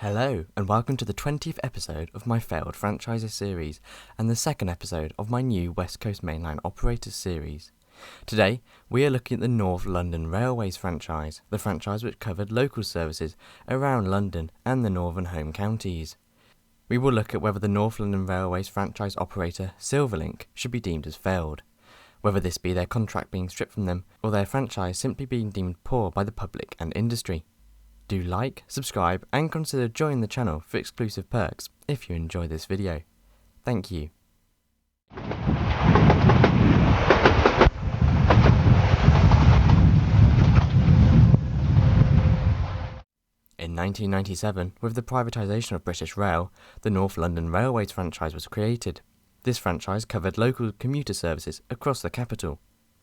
Hello, and welcome to the 20th episode of my failed franchises series, and the second episode of my new West Coast Mainline operators series. Today, we are looking at the North London Railways franchise, the franchise which covered local services around London and the northern home counties. We will look at whether the North London Railways franchise operator, Silverlink, should be deemed as failed, whether this be their contract being stripped from them, or their franchise simply being deemed poor by the public and industry. Do like, subscribe, and consider joining the channel for exclusive perks if you enjoy this video. Thank you. In 1997, with the privatisation of British Rail, the North London Railways franchise was created. This franchise covered local commuter services across the capital.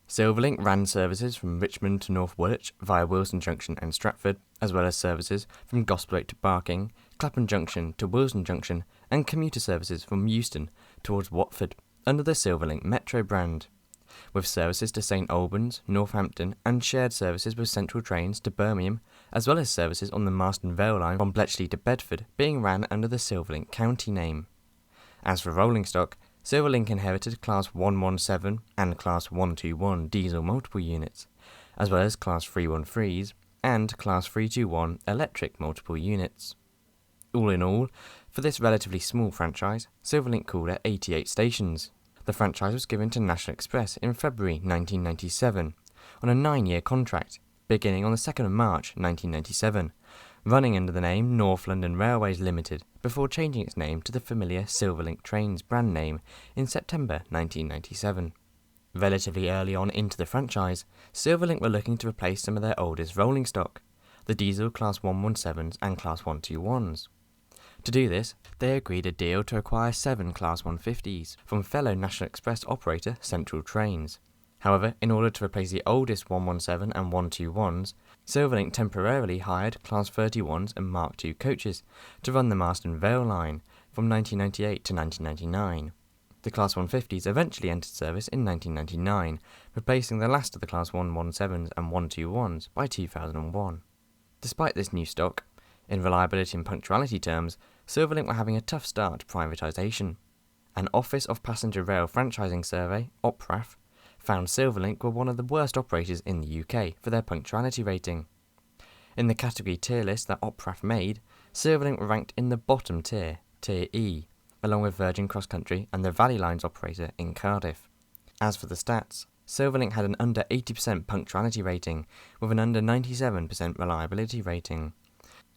Silverlink ran services from Richmond to North Woolwich via Wilson Junction and Stratford, as well as services from Gospthwaite to Barking, Clapham Junction to Wilson Junction, and commuter services from Euston towards Watford, under the Silverlink Metro brand, with services to St Albans, Northampton, and shared services with Central Trains to Birmingham, as well as services on the Marston Vale line from Bletchley to Bedford being ran under the Silverlink county name. As for rolling stock, Silverlink inherited Class 117 and Class 121 diesel multiple units, as well as Class 313s and Class 321 electric multiple units. All in all, for this relatively small franchise, Silverlink called at 88 stations. The franchise was given to National Express in February 1997 on a 9-year contract, beginning on the 2nd of March 1997, running under the name North London Railways Limited before changing its name to the familiar SilverlinkTrains brand name in September 1997. Relatively early on into the franchise, Silverlink were looking to replace some of their oldest rolling stock, the diesel Class 117s and Class 121s. To do this, they agreed a deal to acquire 7 Class 150s from fellow National Express operator Central Trains. However, in order to replace the oldest 117 and 121s, Silverlink temporarily hired Class 31s and Mark II coaches to run the Marston Vale line from 1998 to 1999. The Class 150s eventually entered service in 1999, replacing the last of the Class 117s and 121s by 2001. Despite this new stock, in reliability and punctuality terms, Silverlink were having a tough start to privatisation. An Office of Passenger Rail Franchising Survey, OPRAF, found Silverlink were one of the worst operators in the UK for their punctuality rating. In the category tier list that OPRAF made, Silverlink were ranked in the bottom tier, Tier E, along with Virgin Cross Country and the Valley Lines operator in Cardiff. As for the stats, Silverlink had an under 80% punctuality rating, with an under 97% reliability rating.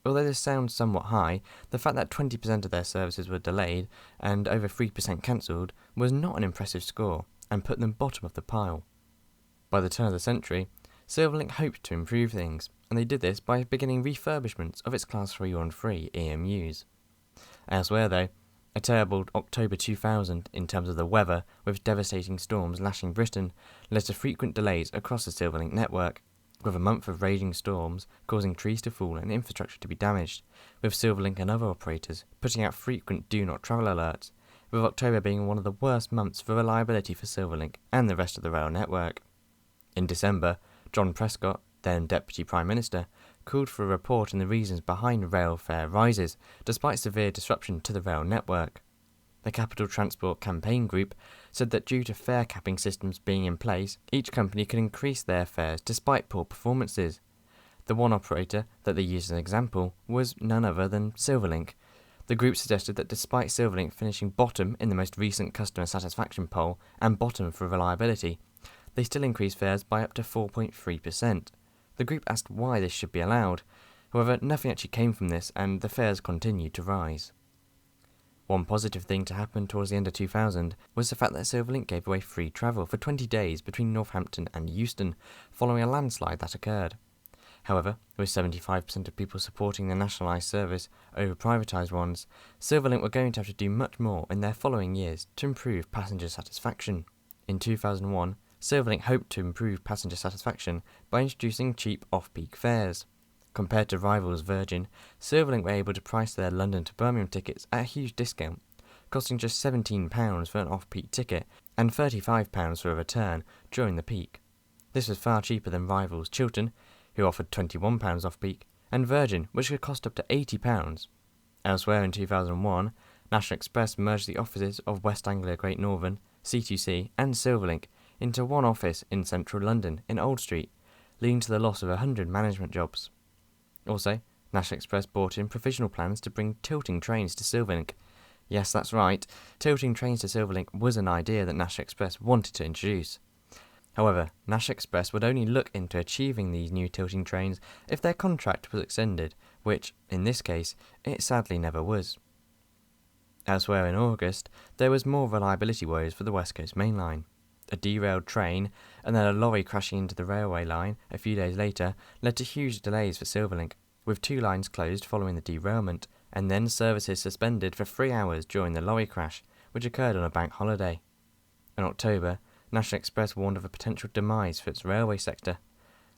Although this sounds somewhat high, the fact that 20% of their services were delayed and over 3% cancelled was not an impressive score, and put them bottom of the pile. By the turn of the century, Silverlink hoped to improve things, and they did this by beginning refurbishments of its Class 313 EMUs. Elsewhere though, a terrible October 2000 in terms of the weather, with devastating storms lashing Britain, led to frequent delays across the Silverlink network, with a month of raging storms causing trees to fall and infrastructure to be damaged, with Silverlink and other operators putting out frequent do not travel alerts, with October being one of the worst months for reliability for Silverlink and the rest of the rail network. In December, John Prescott, then Deputy Prime Minister, called for a report on the reasons behind rail fare rises, despite severe disruption to the rail network. The Capital Transport Campaign Group said that due to fare capping systems being in place, each company could increase their fares despite poor performances. The one operator that they used as an example was none other than Silverlink. The group suggested that despite Silverlink finishing bottom in the most recent customer satisfaction poll and bottom for reliability, they still increased fares by up to 4.3%. The group asked why this should be allowed. However, nothing actually came from this, and the fares continued to rise. One positive thing to happen towards the end of 2000 was the fact that Silverlink gave away free travel for 20 days between Northampton and Euston, following a landslide that occurred. However, with 75% of people supporting the nationalised service over privatised ones, Silverlink were going to have to do much more in their following years to improve passenger satisfaction. In 2001, Silverlink hoped to improve passenger satisfaction by introducing cheap off-peak fares. Compared to rivals Virgin, Silverlink were able to price their London to Birmingham tickets at a huge discount, costing just £17 for an off-peak ticket and £35 for a return during the peak. This was far cheaper than rivals Chiltern, who offered £21 off-peak, and Virgin, which could cost up to £80. Elsewhere in 2001, National Express merged the offices of West Anglia Great Northern, C2C and Silverlink into one office in central London in Old Street, leading to the loss of 100 management jobs. Also, National Express brought in provisional plans to bring tilting trains to Silverlink. Yes, that's right, tilting trains to Silverlink was an idea that National Express wanted to introduce. However, National Express would only look into achieving these new tilting trains if their contract was extended, which, in this case, it sadly never was. Elsewhere in August, there was more reliability woes for the West Coast Mainline. A derailed train and then a lorry crashing into the railway line a few days later led to huge delays for Silverlink, with 2 lines closed following the derailment, and then services suspended for 3 hours during the lorry crash, which occurred on a bank holiday. In October, National Express warned of a potential demise for its railway sector.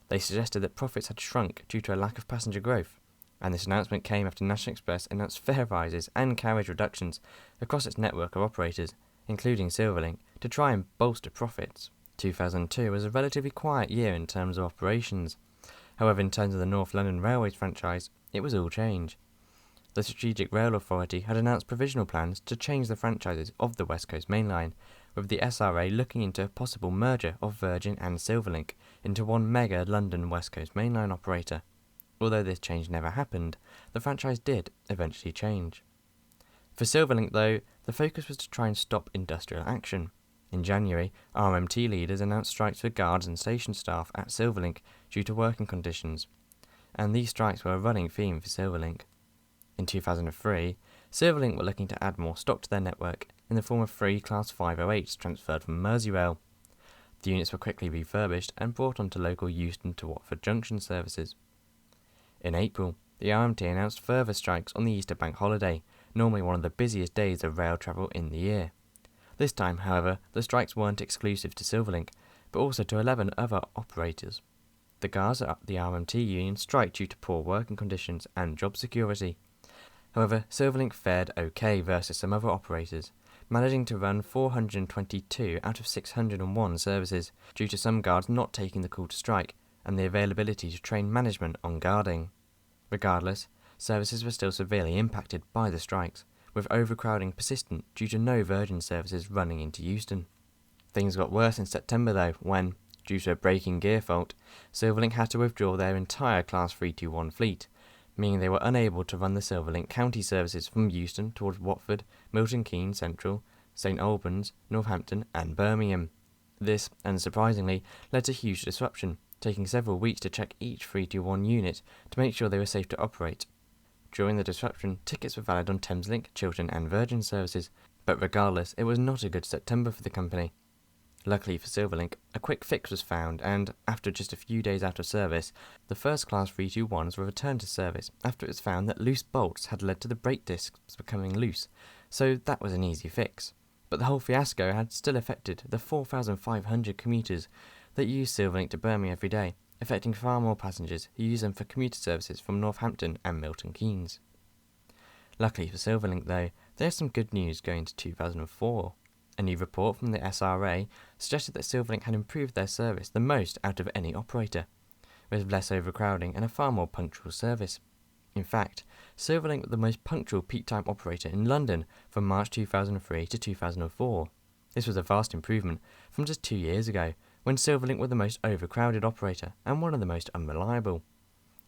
They suggested that profits had shrunk due to a lack of passenger growth, and this announcement came after National Express announced fare rises and carriage reductions across its network of operators, including Silverlink, to try and bolster profits. 2002 was a relatively quiet year in terms of operations. However, in terms of the North London Railways franchise, it was all change. The Strategic Rail Authority had announced provisional plans to change the franchises of the West Coast Mainline, with the SRA looking into a possible merger of Virgin and Silverlink into one mega London West Coast Mainline operator. Although this change never happened, the franchise did eventually change. For Silverlink, though, the focus was to try and stop industrial action. In January, RMT leaders announced strikes for guards and station staff at Silverlink due to working conditions, and these strikes were a running theme for Silverlink. In 2003, Silverlink were looking to add more stock to their network in the form of 3 Class 508s transferred from Merseyrail. The units were quickly refurbished and brought onto local Euston to Watford Junction services. In April, the RMT announced further strikes on the Easter bank holiday, normally one of the busiest days of rail travel in the year. This time, however, the strikes weren't exclusive to Silverlink, but also to 11 other operators. The guards at the RMT union strike due to poor working conditions and job security. However, Silverlink fared okay versus some other operators, managing to run 422 out of 601 services due to some guards not taking the call to strike and the availability to train management on guarding. Regardless, services were still severely impacted by the strikes, with overcrowding persistent due to no Virgin services running into Euston. Things got worse in September though, when, due to a braking gear fault, Silverlink had to withdraw their entire Class 321 fleet, meaning they were unable to run the Silverlink county services from Euston towards Watford, Milton Keynes Central, St Albans, Northampton and Birmingham. This, unsurprisingly, led to huge disruption, taking several weeks to check each 321 unit to make sure they were safe to operate. During the disruption, tickets were valid on Thameslink, Chiltern and Virgin services, but regardless, it was not a good September for the company. Luckily for Silverlink, a quick fix was found and, after just a few days out of service, the first Class 321s were returned to service after it was found that loose bolts had led to the brake discs becoming loose, so that was an easy fix. But the whole fiasco had still affected the 4,500 commuters that use Silverlink to Birmingham every day, affecting far more passengers who use them for commuter services from Northampton and Milton Keynes. Luckily for Silverlink though, there is some good news going into 2004. A new report from the SRA suggested that Silverlink had improved their service the most out of any operator, with less overcrowding and a far more punctual service. In fact, Silverlink was the most punctual peak time operator in London from March 2003 to 2004. This was a vast improvement from just 2 years ago, when Silverlink were the most overcrowded operator and one of the most unreliable.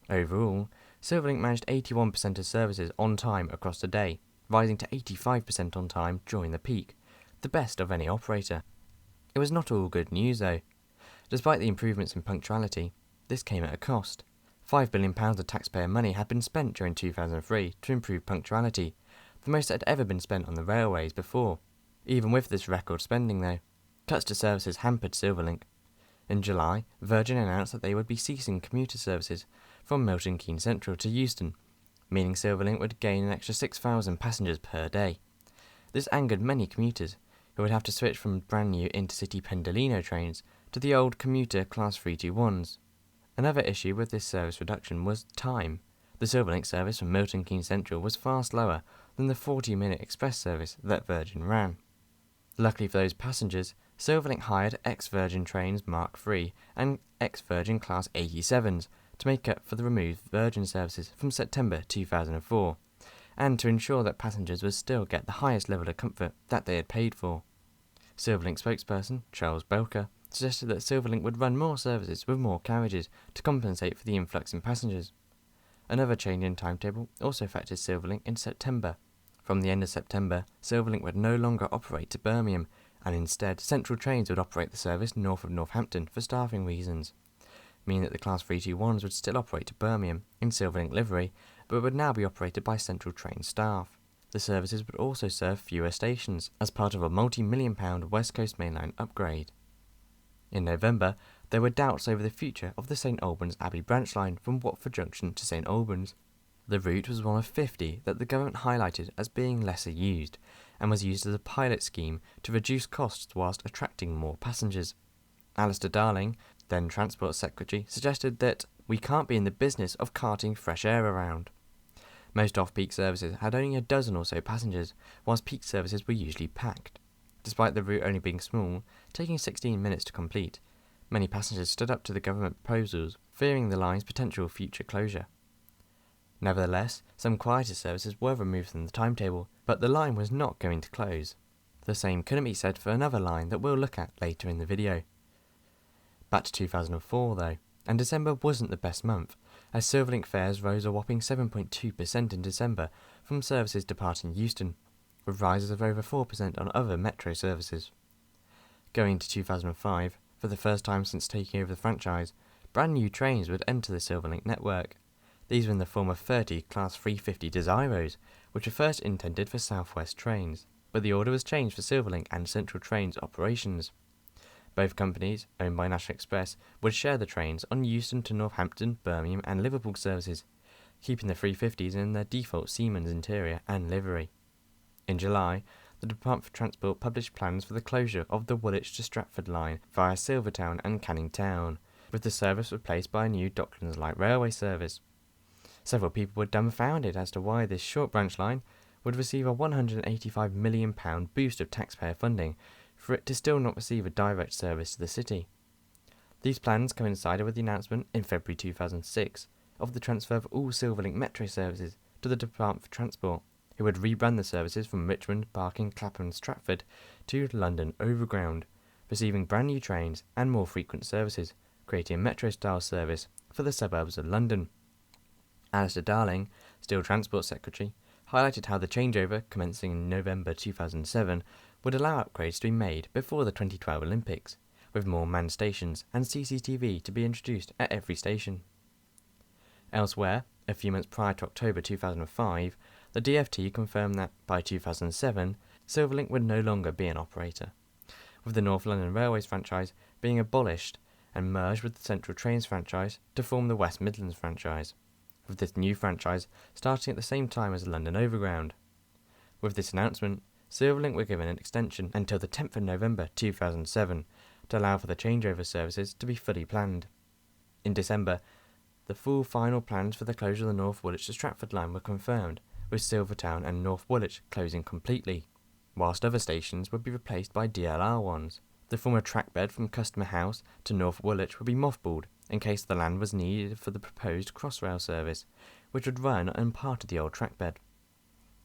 Overall, Silverlink managed 81% of services on time across the day, rising to 85% on time during the peak, the best of any operator. It was not all good news though. Despite the improvements in punctuality, this came at a cost. £5 billion of taxpayer money had been spent during 2003 to improve punctuality, the most that had ever been spent on the railways before. Even with this record spending though, cuts to services hampered Silverlink. In July, Virgin announced that they would be ceasing commuter services from Milton Keynes Central to Euston, meaning Silverlink would gain an extra 6,000 passengers per day. This angered many commuters, who would have to switch from brand new intercity Pendolino trains to the old commuter Class 321s. Another issue with this service reduction was time. The Silverlink service from Milton Keynes Central was far slower than the 40-minute express service that Virgin ran. Luckily for those passengers, Silverlink hired ex-Virgin trains Mark III and ex-Virgin Class 87s to make up for the removed Virgin services from September 2004, and to ensure that passengers would still get the highest level of comfort that they had paid for. Silverlink spokesperson Charles Belker suggested that Silverlink would run more services with more carriages to compensate for the influx in passengers. Another change in timetable also affected Silverlink in September. From the end of September, Silverlink would no longer operate to Birmingham, and instead Central Trains would operate the service north of Northampton for staffing reasons, meaning that the Class 321s would still operate to Birmingham in Silverlink livery, but would now be operated by Central Train staff. The services would also serve fewer stations, as part of a multi-million-pound West Coast Mainline upgrade. In November, there were doubts over the future of the St Albans Abbey branch line from Watford Junction to St Albans. The route was one of 50 that the government highlighted as being lesser used, and was used as a pilot scheme to reduce costs whilst attracting more passengers. Alistair Darling, then Transport Secretary, suggested that we can't be in the business of carting fresh air around. Most off-peak services had only a dozen or so passengers, whilst peak services were usually packed. Despite the route only being small, taking 16 minutes to complete, many passengers stood up to the government proposals, fearing the line's potential future closure. Nevertheless, some quieter services were removed from the timetable, but the line was not going to close. The same couldn't be said for another line that we'll look at later in the video. Back to 2004 though, and December wasn't the best month, as Silverlink fares rose a whopping 7.2% in December from services departing Euston, with rises of over 4% on other metro services. Going into 2005, for the first time since taking over the franchise, brand new trains would enter the Silverlink network. These were in the form of 30 Class 350 Desiros, which were first intended for South West trains, but the order was changed for Silverlink and Central Trains operations. Both companies, owned by National Express, would share the trains on Euston to Northampton, Birmingham and Liverpool services, keeping the 350s in their default Siemens interior and livery. In July, the Department for Transport published plans for the closure of the Woolwich to Stratford line via Silvertown and Canning Town, with the service replaced by a new Docklands Light Railway service. Several people were dumbfounded as to why this short branch line would receive a £185 million boost of taxpayer funding for it to still not receive a direct service to the city. These plans coincided with the announcement in February 2006 of the transfer of all Silverlink metro services to the Department for Transport, who would rebrand the services from Richmond, Barking, Clapham and Stratford to London Overground, receiving brand new trains and more frequent services, creating a metro-style service for the suburbs of London. Alistair Darling, still Transport Secretary, highlighted how the changeover, commencing in November 2007, would allow upgrades to be made before the 2012 Olympics, with more manned stations and CCTV to be introduced at every station. Elsewhere, a few months prior to October 2005, the DfT confirmed that, by 2007, Silverlink would no longer be an operator, with the North London Railways franchise being abolished and merged with the Central Trains franchise to form the West Midlands franchise, with this new franchise starting at the same time as London Overground. With this announcement, Silverlink were given an extension until the 10th of November 2007 to allow for the changeover services to be fully planned. In December, the full final plans for the closure of the North Woolwich to Stratford line were confirmed, with Silvertown and North Woolwich closing completely, whilst other stations would be replaced by DLR ones. The former trackbed from Customer House to North Woolwich would be mothballed in case the land was needed for the proposed Crossrail service, which would run on part of the old trackbed.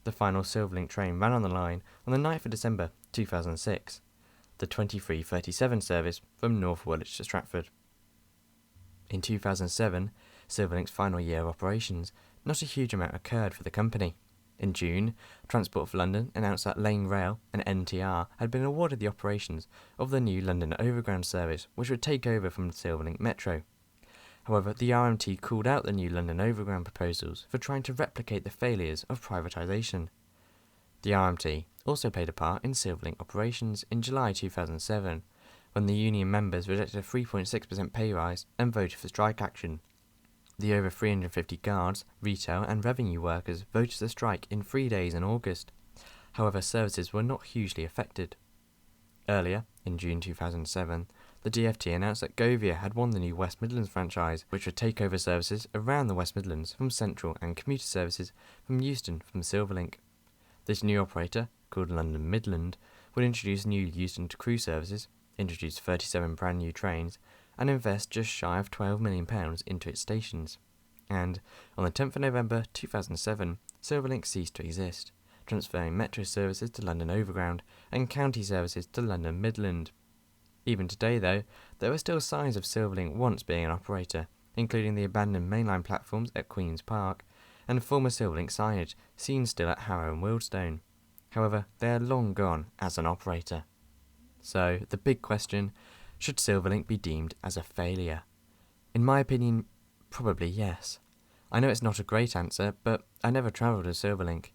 The final Silverlink train ran on the line on the 9th of December 2006, the 2337 service from North Woolwich to Stratford. In 2007, Silverlink's final year of operations, not a huge amount occurred for the company. In June, Transport for London announced that Lane Rail and NTR had been awarded the operations of the new London Overground service, which would take over from the Silverlink Metro. However, the RMT called out the new London Overground proposals for trying to replicate the failures of privatisation. The RMT also played a part in Silverlink operations in July 2007, when the union members rejected a 3.6% pay rise and voted for strike action. The over 350 guards, retail and revenue workers voted to strike in 3 days in August. However, services were not hugely affected. Earlier, in June 2007, the DfT announced that Govia had won the new West Midlands franchise, which would take over services around the West Midlands from Central and commuter services from Euston from Silverlink. This new operator, called London Midland, would introduce new Euston to Crewe services, introduce 37 brand new trains, and invest just shy of £12 million into its stations. and on the 10th of November 2007, Silverlink ceased to exist, transferring metro services to London Overground and county services to London Midland. Even today, though, there are still signs of Silverlink once being an operator, including the abandoned mainline platforms at Queen's Park and former Silverlink signage seen still at Harrow and Wealdstone. However, they are long gone as an operator. So, the big question, should Silverlink be deemed as a failure? In my opinion, probably yes. I know it's not a great answer, but I never travelled with Silverlink.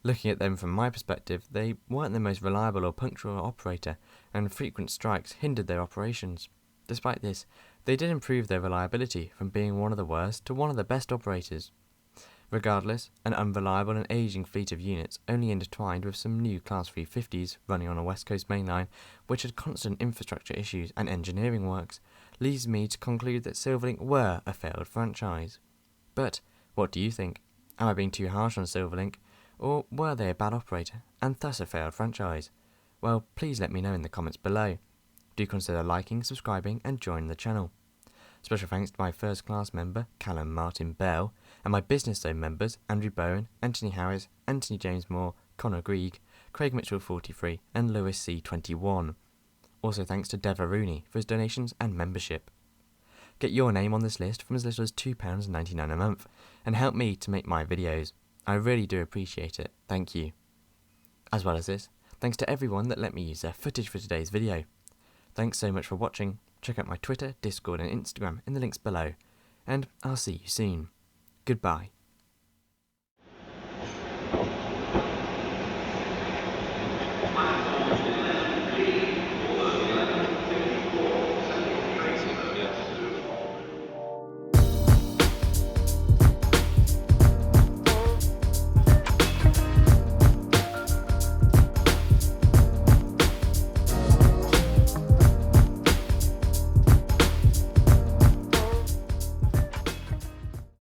Looking at them from my perspective, they weren't the most reliable or punctual operator, and frequent strikes hindered their operations. Despite this, they did improve their reliability from being one of the worst to one of the best operators. Regardless, an unreliable and ageing fleet of units, only intertwined with some new Class 350s running on a West Coast Mainline, which had constant infrastructure issues and engineering works, leads me to conclude that Silverlink were a failed franchise. But, what do you think? Am I being too harsh on Silverlink? Or were they a bad operator, and thus a failed franchise? Well, please let me know in the comments below. Do consider liking, subscribing, and joining the channel. Special thanks to my first class member, Callum Martin Bell, and my business zone members, Andrew Bowen, Anthony Harris, Anthony James Moore, Connor Grieg, Craig Mitchell 43, and Lewis C 21. Also thanks to Deva Rooney for his donations and membership. Get your name on this list from as little as £2.99 a month, and help me to make my videos. I really do appreciate it, thank you. As well as this, thanks to everyone that let me use their footage for today's video. Thanks so much for watching. Check out my Twitter, Discord and Instagram in the links below, and I'll see you soon. Goodbye.